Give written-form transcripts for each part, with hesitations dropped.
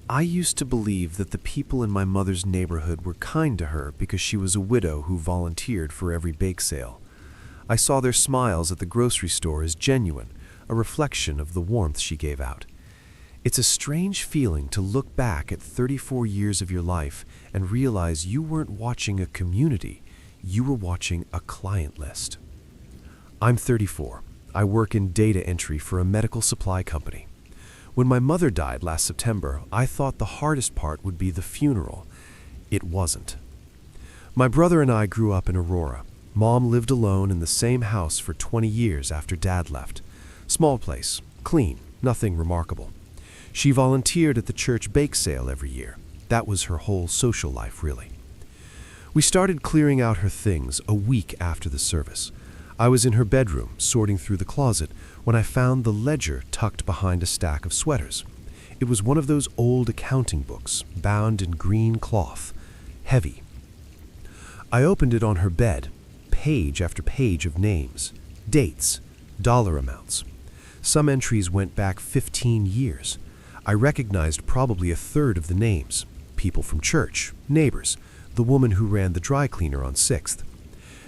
I used to believe that the people in my mother's neighborhood were kind to her because she was a widow who volunteered for every bake sale. I saw their smiles at the grocery store as genuine, a reflection of the warmth she gave out. It's a strange feeling to look back at 34 years of your life and realize you weren't watching a community, you were watching a client list. I'm 34. I work in data entry for a medical supply company. When my mother died last September, I thought the hardest part would be the funeral. It wasn't. My brother and I grew up in Aurora. Mom lived alone in the same house for 20 years after Dad left. Small place, clean, nothing remarkable. She volunteered at the church bake sale every year. That was her whole social life, really. We started clearing out her things a week after the service. I was in her bedroom, sorting through the closet, when I found the ledger tucked behind a stack of sweaters. It was one of those old accounting books, bound in green cloth, heavy. I opened it on her bed, page after page of names, dates, dollar amounts. Some entries went back 15 years. I recognized probably a third of the names, people from church, neighbors, the woman who ran the dry cleaner on 6th.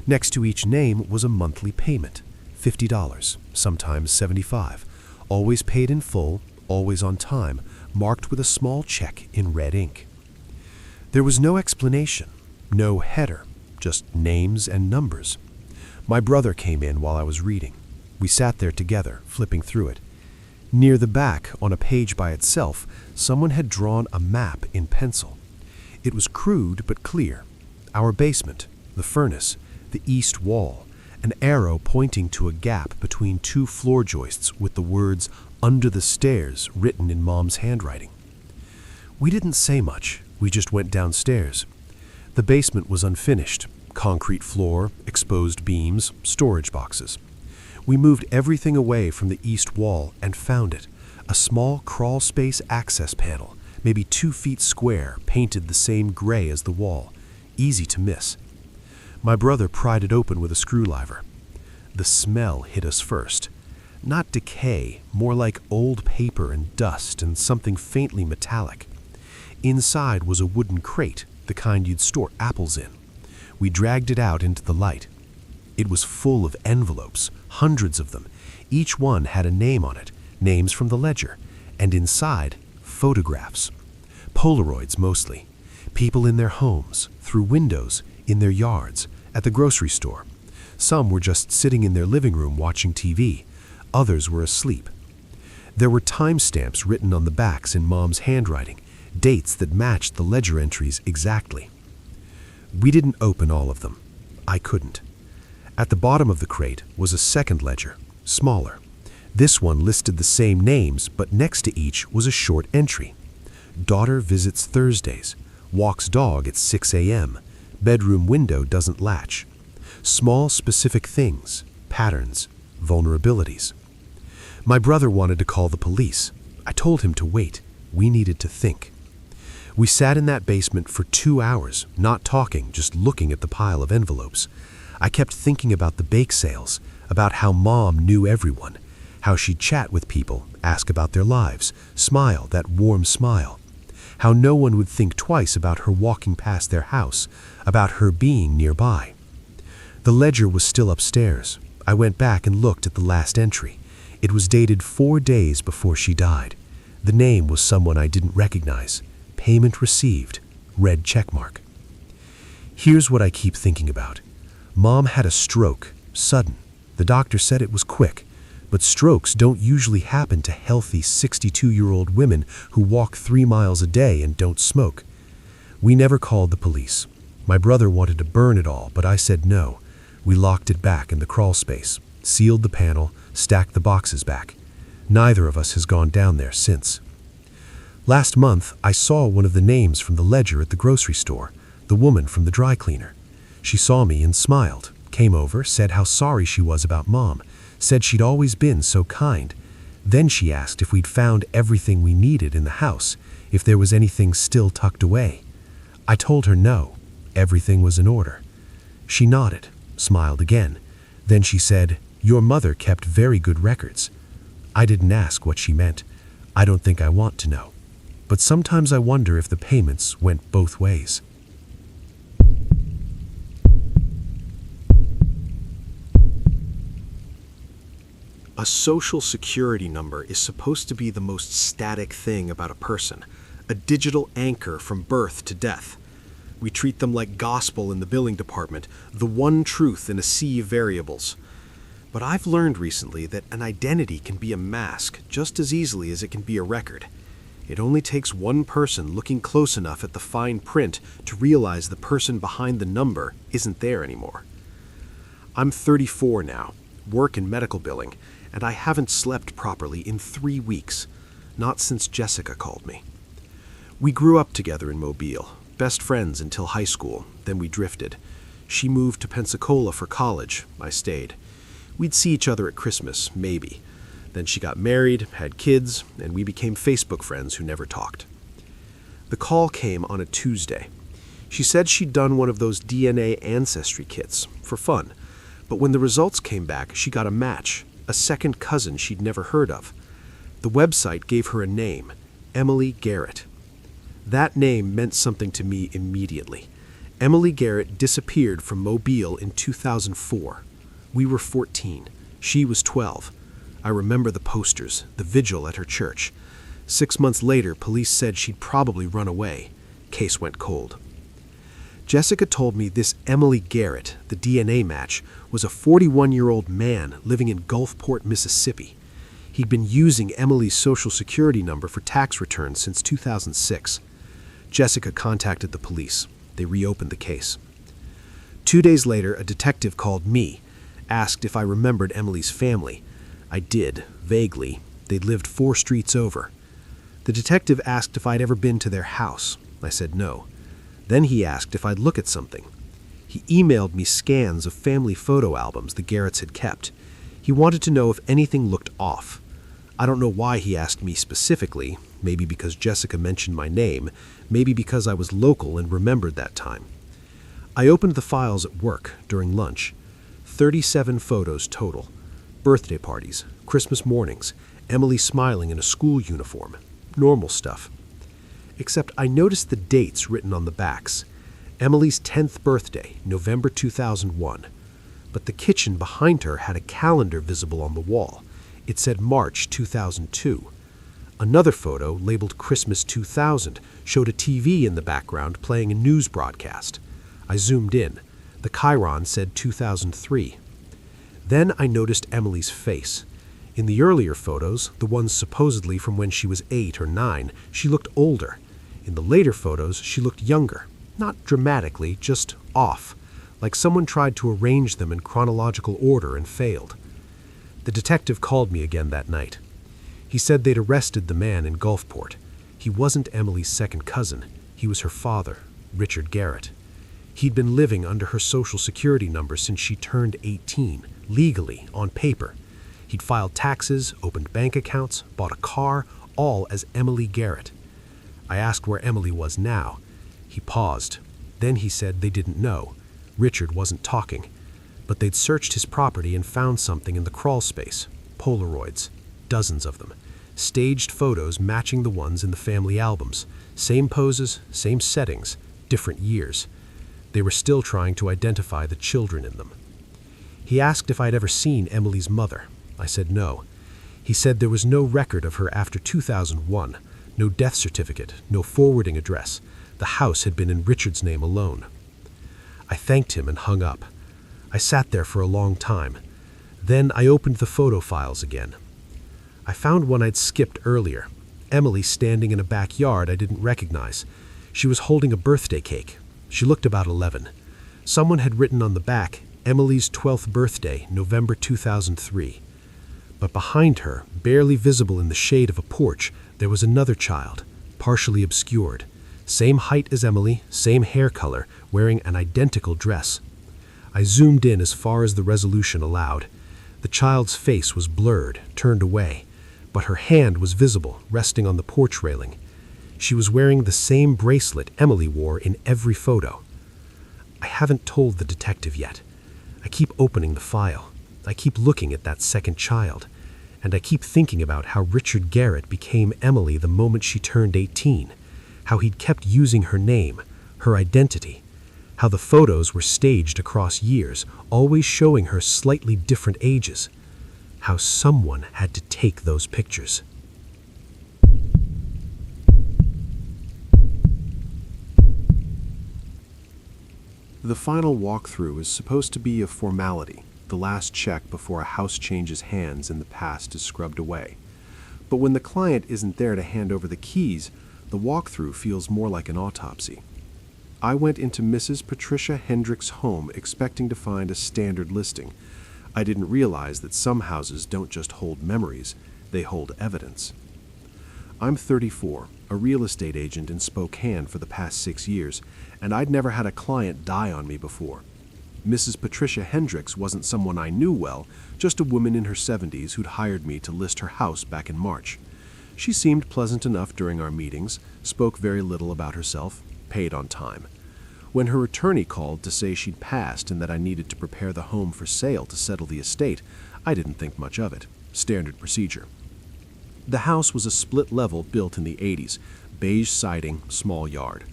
Next to each name was a monthly payment, $50, sometimes $75, always paid in full, always on time, marked with a small check in red ink. There was no explanation, no header, just names and numbers. My brother came in while I was reading. We sat there together, flipping through it. Near the back, on a page by itself, someone had drawn a map in pencil. It was crude but clear. Our basement, the furnace, the east wall, an arrow pointing to a gap between two floor joists with the words "under the stairs" written in Mom's handwriting. We didn't say much, we just went downstairs. The basement was unfinished, concrete floor, exposed beams, storage boxes. We moved everything away from the east wall and found it, a small crawl space access panel, maybe 2 feet square, painted the same gray as the wall, easy to miss. My brother pried it open with a screwdriver. The smell hit us first. Not decay, more like old paper and dust and something faintly metallic. Inside was a wooden crate, the kind you'd store apples in. We dragged it out into the light. It was full of envelopes, hundreds of them. Each one had a name on it, names from the ledger, and inside, photographs. Polaroids mostly. People in their homes, through windows, in their yards, at the grocery store. Some were just sitting in their living room watching TV. Others were asleep. There were timestamps written on the backs in Mom's handwriting, dates that matched the ledger entries exactly. We didn't open all of them. I couldn't. At the bottom of the crate was a second ledger, smaller. This one listed the same names, but next to each was a short entry. Daughter visits Thursdays. Walks dog at 6 a.m. Bedroom window doesn't latch. Small specific things, patterns, vulnerabilities. My brother wanted to call the police. I told him to wait. We needed to think. We sat in that basement for 2 hours, not talking, just looking at the pile of envelopes. I kept thinking about the bake sales, about how Mom knew everyone, how she'd chat with people, ask about their lives, smile, that warm smile. How no one would think twice about her walking past their house, about her being nearby. The ledger was still upstairs. I went back and looked at the last entry. It was dated 4 days before she died. The name was someone I didn't recognize. Payment received. Red checkmark. Here's what I keep thinking about. Mom had a stroke, sudden. The doctor said it was quick. But strokes don't usually happen to healthy 62-year-old women who walk 3 miles a day and don't smoke. We never called the police. My brother wanted to burn it all, but I said no. We locked it back in the crawl space, sealed the panel, stacked the boxes back. Neither of us has gone down there since. Last month, I saw one of the names from the ledger at the grocery store, the woman from the dry cleaner. She saw me and smiled, came over, said how sorry she was about Mom, said she'd always been so kind. Then she asked if we'd found everything we needed in the house, if there was anything still tucked away. I told her no, everything was in order. She nodded, smiled again. Then she said, "Your mother kept very good records." I didn't ask what she meant. I don't think I want to know. but sometimes I wonder if the payments went both ways. A social security number is supposed to be the most static thing about a person, a digital anchor from birth to death. We treat them like gospel in the billing department, the one truth in a sea of variables. But I've learned recently that an identity can be a mask just as easily as it can be a record. It only takes one person looking close enough at the fine print to realize the person behind the number isn't there anymore. I'm 34 now, work in medical billing, and I haven't slept properly in 3 weeks, not since Jessica called me. We grew up together in Mobile, best friends until high school, then we drifted. She moved to Pensacola for college, I stayed. We'd see each other at Christmas, maybe. Then she got married, had kids, and we became Facebook friends who never talked. The call came on a Tuesday. She said she'd done one of those DNA ancestry kits, for fun, but when the results came back, she got a match, a second cousin she'd never heard of. The website gave her a name, Emily Garrett. That name meant something to me immediately. Emily Garrett disappeared from Mobile in 2004. We were 14. She was 12. I remember the posters, the vigil at her church. 6 months later, police said she'd probably run away. Case went cold. Jessica told me this Emily Garrett, the DNA match, was a 41-year-old man living in Gulfport, Mississippi. He'd been using Emily's social security number for tax returns since 2006. Jessica contacted the police. They reopened the case. 2 days later, a detective called me, asked if I remembered Emily's family. I did, vaguely. They'd lived 4 streets over. The detective asked if I'd ever been to their house. I said no. Then he asked if I'd look at something. He emailed me scans of family photo albums the Garretts had kept. He wanted to know if anything looked off. I don't know why he asked me specifically, maybe because Jessica mentioned my name, maybe because I was local and remembered that time. I opened the files at work during lunch. 37 photos total. Birthday parties, Christmas mornings, Emily smiling in a school uniform. Normal stuff. Except I noticed the dates written on the backs. Emily's 10th birthday, November 2001. But the kitchen behind her had a calendar visible on the wall. It said March 2002. Another photo, labeled Christmas 2000, showed a TV in the background playing a news broadcast. I zoomed in. The chyron said 2003. Then I noticed Emily's face. In the earlier photos, the ones supposedly from when she was 8 or 9, she looked older. In the later photos, she looked younger. Not dramatically, just off, like someone tried to arrange them in chronological order and failed. The detective called me again that night. He said they'd arrested the man in Gulfport. He wasn't Emily's second cousin. He was her father, Richard Garrett. He'd been living under her social security number since she turned 18, legally, on paper. He'd filed taxes, opened bank accounts, bought a car, all as Emily Garrett. I asked where Emily was now. He paused. Then he said they didn't know. Richard wasn't talking. But they'd searched his property and found something in the crawl space. Polaroids. Dozens of them. Staged photos matching the ones in the family albums. Same poses, same settings, different years. They were still trying to identify the children in them. He asked if I'd ever seen Emily's mother. I said no. He said there was no record of her after 2001. No death certificate, no forwarding address. The house had been in Richard's name alone. I thanked him and hung up. I sat there for a long time. Then I opened the photo files again. I found one I'd skipped earlier. Emily standing in a backyard I didn't recognize. She was holding a birthday cake. She looked about 11. Someone had written on the back, Emily's 12th birthday, November 2003. But behind her, barely visible in the shade of a porch, there was another child, partially obscured. Same height as Emily, same hair color, wearing an identical dress. I zoomed in as far as the resolution allowed. The child's face was blurred, turned away, but her hand was visible, resting on the porch railing. She was wearing the same bracelet Emily wore in every photo. I haven't told the detective yet. I keep opening the file. I keep looking at that second child, and I keep thinking about how Richard Garrett became Emily the moment she turned 18, how he'd kept using her name, her identity, how the photos were staged across years, always showing her slightly different ages, how someone had to take those pictures. The final walkthrough is supposed to be a formality, the last check before a house changes hands and the past is scrubbed away. But when the client isn't there to hand over the keys, the walkthrough feels more like an autopsy. I went into Mrs. Patricia Hendricks' home expecting to find a standard listing. I didn't realize that some houses don't just hold memories, they hold evidence. I'm 34, a real estate agent in Spokane for the past 6 years, and I'd never had a client die on me before. Mrs. Patricia Hendricks wasn't someone I knew well, just a woman in her 70s who'd hired me to list her house back in March. She seemed pleasant enough during our meetings, spoke very little about herself, paid on time. When her attorney called to say she'd passed and that I needed to prepare the home for sale to settle the estate, I didn't think much of it. Standard procedure. The house was a split level built in the 80s, beige siding, small yard.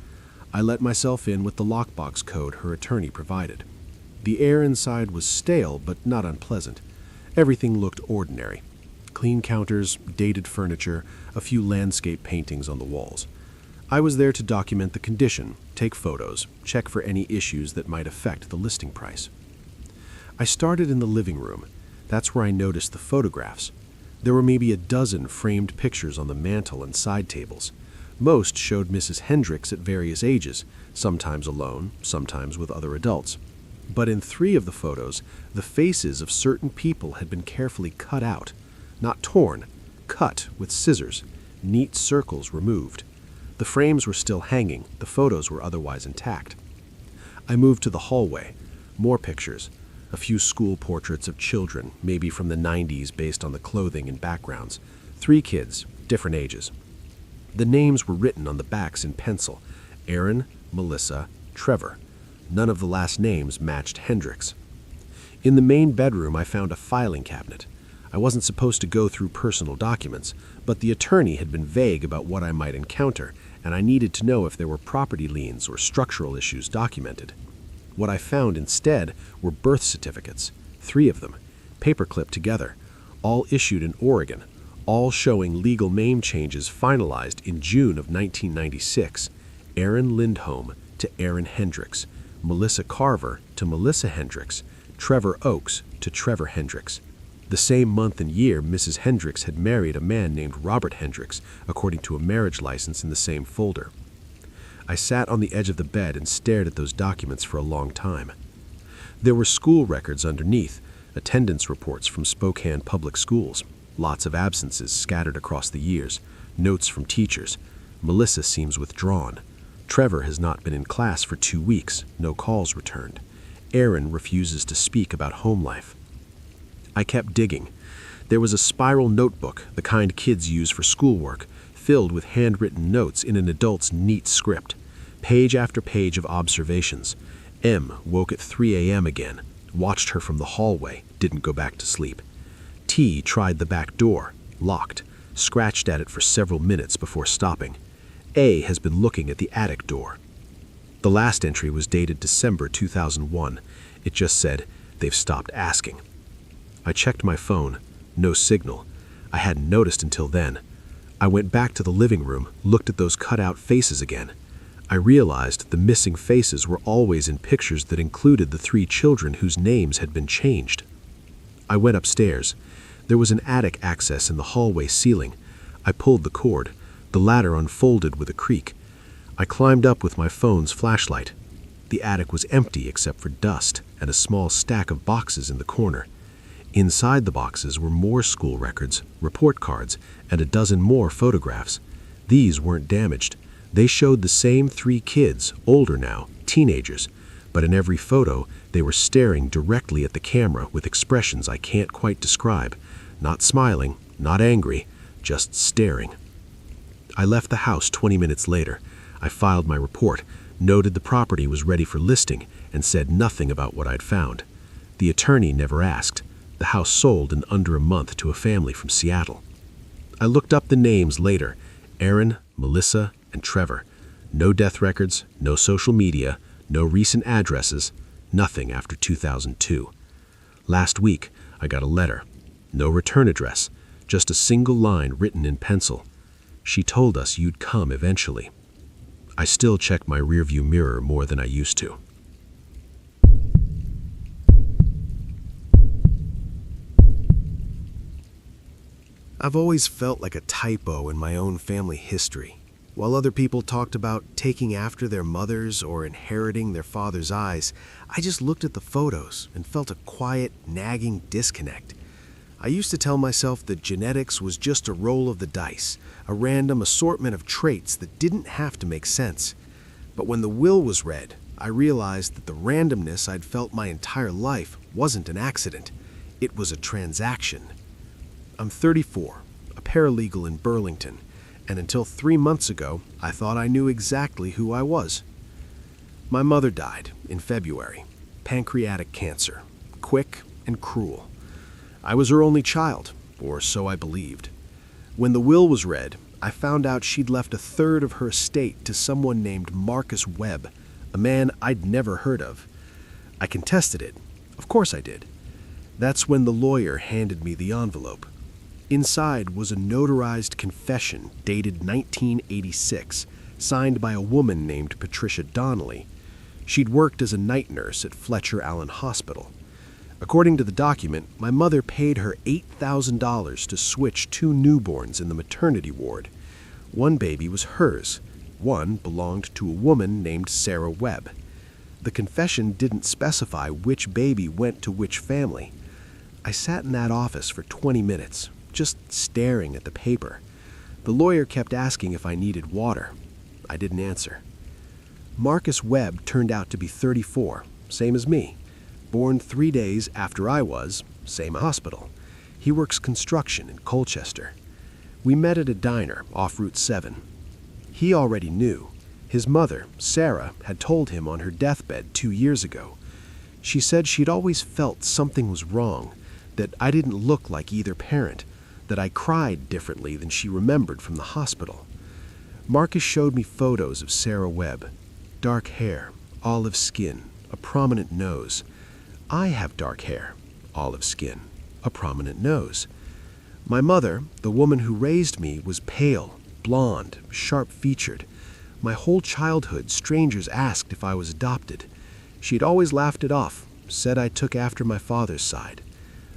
I let myself in with the lockbox code her attorney provided. The air inside was stale but not unpleasant. Everything looked ordinary. Clean counters, dated furniture, a few landscape paintings on the walls. I was there to document the condition, take photos, check for any issues that might affect the listing price. I started in the living room. That's where I noticed the photographs. There were maybe a dozen framed pictures on the mantel and side tables. Most showed Mrs. Hendricks at various ages, sometimes alone, sometimes with other adults. But in 3 of the photos, the faces of certain people had been carefully cut out. Not torn, cut with scissors, neat circles removed. The frames were still hanging, the photos were otherwise intact. I moved to the hallway. More pictures. A few school portraits of children, maybe from the 90s based on the clothing and backgrounds. 3 kids, different ages. The names were written on the backs in pencil. Aaron, Melissa, Trevor. None of the last names matched Hendricks. In the main bedroom, I found a filing cabinet. I wasn't supposed to go through personal documents, but the attorney had been vague about what I might encounter, and I needed to know if there were property liens or structural issues documented. What I found instead were birth certificates, 3 of them, paperclipped together, all issued in Oregon, all showing legal name changes finalized in June of 1996. Aaron Lindholm to Aaron Hendricks, Melissa Carver to Melissa Hendricks, Trevor Oakes to Trevor Hendricks. The same month and year, Mrs. Hendricks had married a man named Robert Hendricks, according to a marriage license in the same folder. I sat on the edge of the bed and stared at those documents for a long time. There were school records underneath, attendance reports from Spokane public schools, lots of absences scattered across the years, notes from teachers. Melissa seems withdrawn. Trevor has not been in class for 2 weeks, no calls returned. Aaron refuses to speak about home life. I kept digging. There was a spiral notebook, the kind kids use for schoolwork, filled with handwritten notes in an adult's neat script. Page after page of observations. M woke at 3 a.m. again, watched her from the hallway, didn't go back to sleep. T tried the back door, locked, scratched at it for several minutes before stopping. A has been looking at the attic door. The last entry was dated December 2001. It just said, "They've stopped asking." I checked my phone. No signal. I hadn't noticed until then. I went back to the living room, looked at those cut-out faces again. I realized the missing faces were always in pictures that included the 3 children whose names had been changed. I went upstairs. There was an attic access in the hallway ceiling. I pulled the cord. The ladder unfolded with a creak. I climbed up with my phone's flashlight. The attic was empty except for dust and a small stack of boxes in the corner. Inside the boxes were more school records, report cards, and a dozen more photographs. These weren't damaged. They showed the same 3 kids, older now, teenagers, but in every photo, they were staring directly at the camera with expressions I can't quite describe. Not smiling, not angry, just staring. I left the house 20 minutes later. I filed my report, noted the property was ready for listing, and said nothing about what I'd found. The attorney never asked. The house sold in under a month to a family from Seattle. I looked up the names later: Aaron, Melissa, and Trevor. No death records, no social media, no recent addresses, nothing after 2002. Last week, I got a letter. No return address, just a single line written in pencil. She told us you'd come eventually. I still check my rearview mirror more than I used to. I've always felt like a typo in my own family history. While other people talked about taking after their mothers or inheriting their father's eyes, I just looked at the photos and felt a quiet, nagging disconnect. I used to tell myself that genetics was just a roll of the dice, a random assortment of traits that didn't have to make sense. But when the will was read, I realized that the randomness I'd felt my entire life wasn't an accident. It was a transaction. I'm 34, a paralegal in Burlington, and until 3 months ago, I thought I knew exactly who I was. My mother died in February, pancreatic cancer, quick and cruel. I was her only child, or so I believed. When the will was read, I found out she'd left a third of her estate to someone named Marcus Webb, a man I'd never heard of. I contested it. Of course I did. That's when the lawyer handed me the envelope. Inside was a notarized confession dated 1986, signed by a woman named Patricia Donnelly. She'd worked as a night nurse at Fletcher Allen Hospital. According to the document, my mother paid her $8,000 to switch 2 newborns in the maternity ward. One baby was hers. One belonged to a woman named Sarah Webb. The confession didn't specify which baby went to which family. I sat in that office for 20 minutes, just staring at the paper. The lawyer kept asking if I needed water. I didn't answer. Marcus Webb turned out to be 34, same as me. Born 3 days after I was, same hospital. He works construction in Colchester. We met at a diner off Route 7. He already knew. His mother, Sarah, had told him on her deathbed 2 years ago. She said she'd always felt something was wrong, that I didn't look like either parent, that I cried differently than she remembered from the hospital. Marcus showed me photos of Sarah Webb. Dark hair, olive skin, a prominent nose. I have dark hair, olive skin, a prominent nose. My mother, the woman who raised me, was pale, blonde, sharp-featured. My whole childhood, strangers asked if I was adopted. She'd always laughed it off, said I took after my father's side.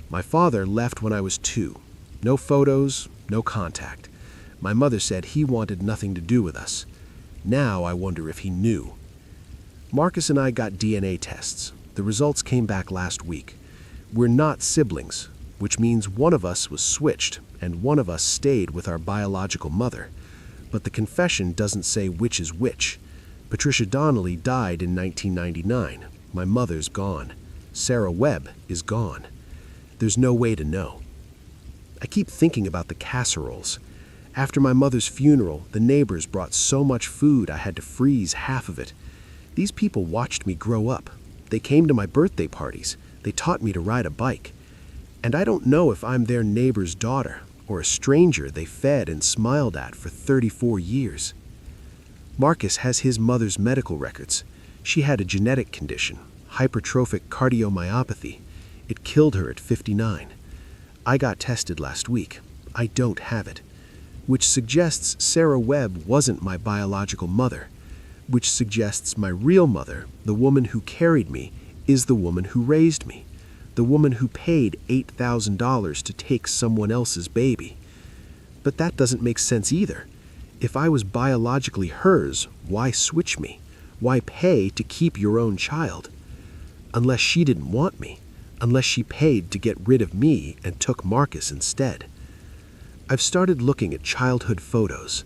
My father left when I was 2. No photos, no contact. My mother said he wanted nothing to do with us. Now I wonder if he knew. Marcus and I got DNA tests. The results came back last week. We're not siblings, which means one of us was switched and one of us stayed with our biological mother. But the confession doesn't say which is which. Patricia Donnelly died in 1999. My mother's gone. Sarah Webb is gone. There's no way to know. I keep thinking about the casseroles. After my mother's funeral, the neighbors brought so much food I had to freeze half of it. These people watched me grow up. They came to my birthday parties. They taught me to ride a bike. And I don't know if I'm their neighbor's daughter or a stranger they fed and smiled at for 34 years. Marcus has his mother's medical records. She had a genetic condition, hypertrophic cardiomyopathy. It killed her at 59. I got tested last week. I don't have it. Which suggests Sarah Webb wasn't my biological mother. Which suggests my real mother, the woman who carried me, is the woman who raised me. The woman who paid $8,000 to take someone else's baby. But that doesn't make sense either. If I was biologically hers, why switch me? Why pay to keep your own child? Unless she didn't want me. Unless she paid to get rid of me and took Marcus instead. I've started looking at childhood photos.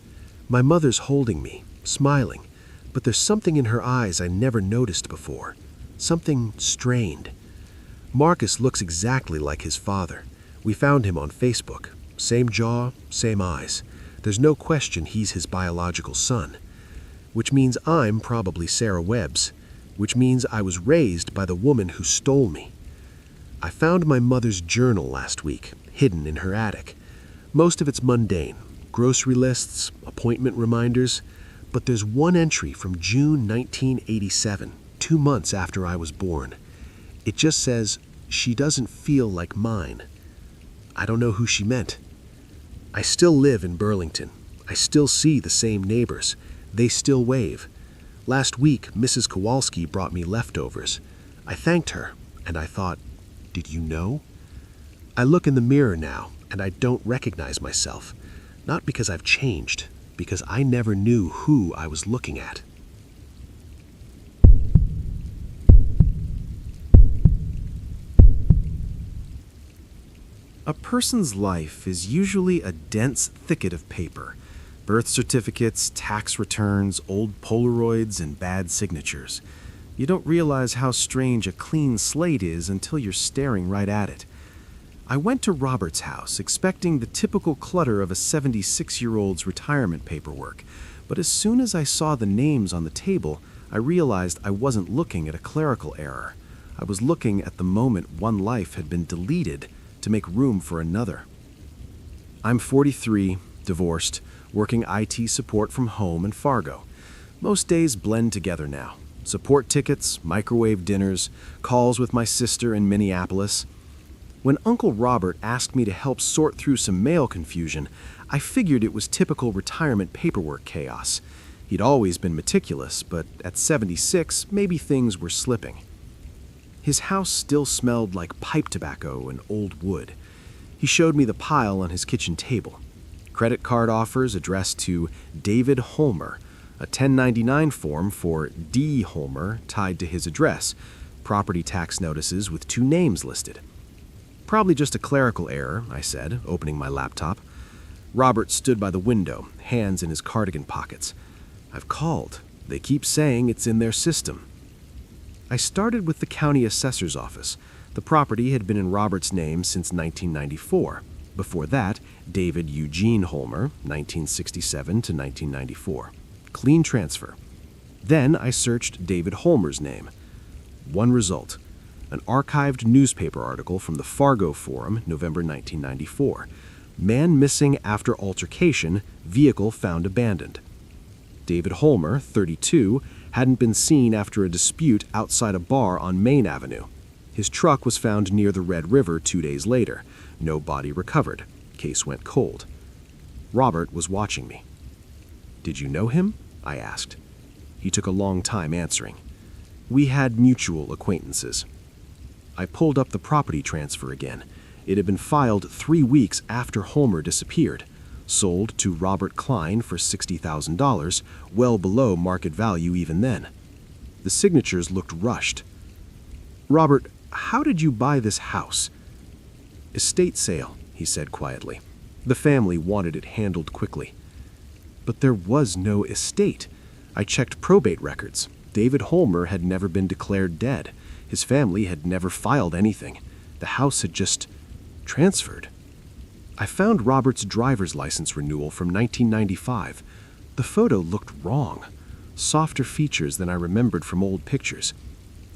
My mother's holding me, smiling, but there's something in her eyes I never noticed before. Something strained. Marcus looks exactly like his father. We found him on Facebook. Same jaw, same eyes. There's no question he's his biological son. Which means I'm probably Sarah Webb's. Which means I was raised by the woman who stole me. I found my mother's journal last week, hidden in her attic. Most of it's mundane, grocery lists, appointment reminders, but there's one entry from June 1987, 2 months after I was born. It just says, "She doesn't feel like mine." I don't know who she meant. I still live in Burlington. I still see the same neighbors. They still wave. Last week, Mrs. Kowalski brought me leftovers. I thanked her, and I thought, did you know? I look in the mirror now, and I don't recognize myself. Not because I've changed, because I never knew who I was looking at. A person's life is usually a dense thicket of paper. Birth certificates, tax returns, old Polaroids, and bad signatures. You don't realize how strange a clean slate is until you're staring right at it. I went to Robert's house expecting the typical clutter of a 76-year-old's retirement paperwork, but as soon as I saw the names on the table, I realized I wasn't looking at a clerical error. I was looking at the moment one life had been deleted to make room for another. I'm 43, divorced, working IT support from home in Fargo. Most days blend together now. Support tickets, microwave dinners, calls with my sister in Minneapolis. When Uncle Robert asked me to help sort through some mail confusion, I figured it was typical retirement paperwork chaos. He'd always been meticulous, but at 76, maybe things were slipping. His house still smelled like pipe tobacco and old wood. He showed me the pile on his kitchen table. Credit card offers addressed to David Holmer, a 1099 form for D. Holmer tied to his address, property tax notices with 2 names listed. Probably just a clerical error, I said, opening my laptop. Robert stood by the window, hands in his cardigan pockets. I've called. They keep saying it's in their system. I started with the county assessor's office. The property had been in Robert's name since 1994. Before that, David Eugene Holmer, 1967 to 1994. Clean transfer. Then I searched David Holmer's name. One result. An archived newspaper article from the Fargo Forum, November 1994. Man missing after altercation, vehicle found abandoned. David Holmer, 32, hadn't been seen after a dispute outside a bar on Main Avenue. His truck was found near the Red River 2 days later. No body recovered. Case went cold. Robert was watching me. "Did you know him?" I asked. He took a long time answering. "We had mutual acquaintances." I pulled up the property transfer again. It had been filed 3 weeks after Holmer disappeared. Sold to Robert Klein for $60,000, well below market value even then. The signatures looked rushed. "Robert, how did you buy this house?" "Estate sale," he said quietly. "The family wanted it handled quickly." "But there was no estate. I checked probate records. David Holmer had never been declared dead. His family had never filed anything. The house had just transferred." I found Robert's driver's license renewal from 1995. The photo looked wrong. Softer features than I remembered from old pictures.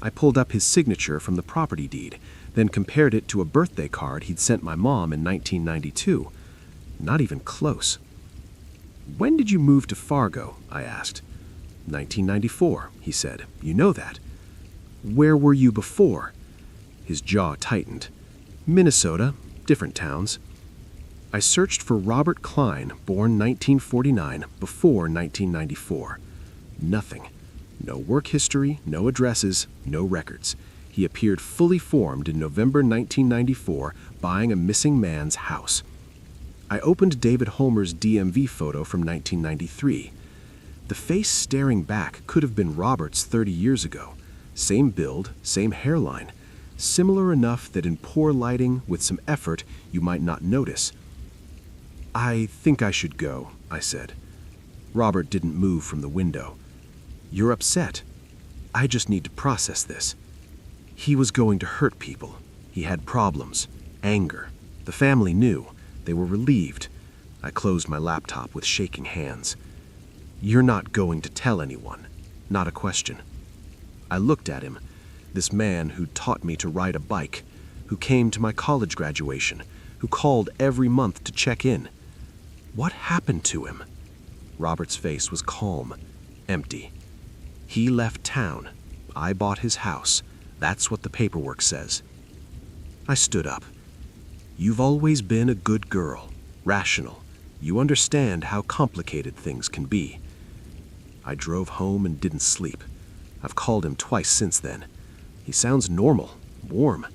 I pulled up his signature from the property deed, then compared it to a birthday card he'd sent my mom in 1992. Not even close. "When did you move to Fargo?" I asked. 1994, he said. "You know that." "Where were you before?" His jaw tightened. "Minnesota, different towns." I searched for Robert Klein, born 1949, before 1994. Nothing. No work history, no addresses, no records. He appeared fully formed in November 1994, buying a missing man's house. I opened David Holmer's DMV photo from 1993. The face staring back could have been Robert's 30 years ago. Same build, same hairline. Similar enough that in poor lighting, with some effort, you might not notice. "I think I should go," I said. Robert didn't move from the window. "You're upset. I just need to process this." He was going to hurt people. He had problems, anger. The family knew. They were relieved. I closed my laptop with shaking hands. "You're not going to tell anyone." Not a question. I looked at him, this man who'd taught me to ride a bike, who came to my college graduation, who called every month to check in. What happened to him? Robert's face was calm, empty. He left town. I bought his house. That's what the paperwork says. I stood up. You've always been a good girl, rational. You understand how complicated things can be. I drove home and didn't sleep. I've called him twice since then. He sounds normal, warm.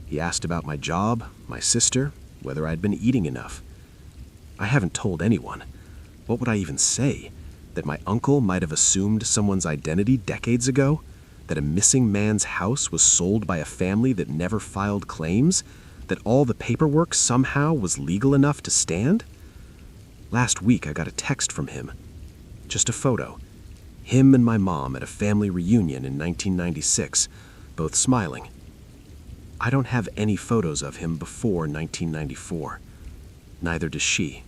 He asked about my job, my sister, whether I'd been eating enough. I haven't told anyone. What would I even say? That my uncle might have assumed someone's identity decades ago? That a missing man's house was sold by a family that never filed claims? That all the paperwork somehow was legal enough to stand? Last week I got a text from him. Just a photo. Him and my mom at a family reunion in 1996, both smiling. I don't have any photos of him before 1994. Neither does she.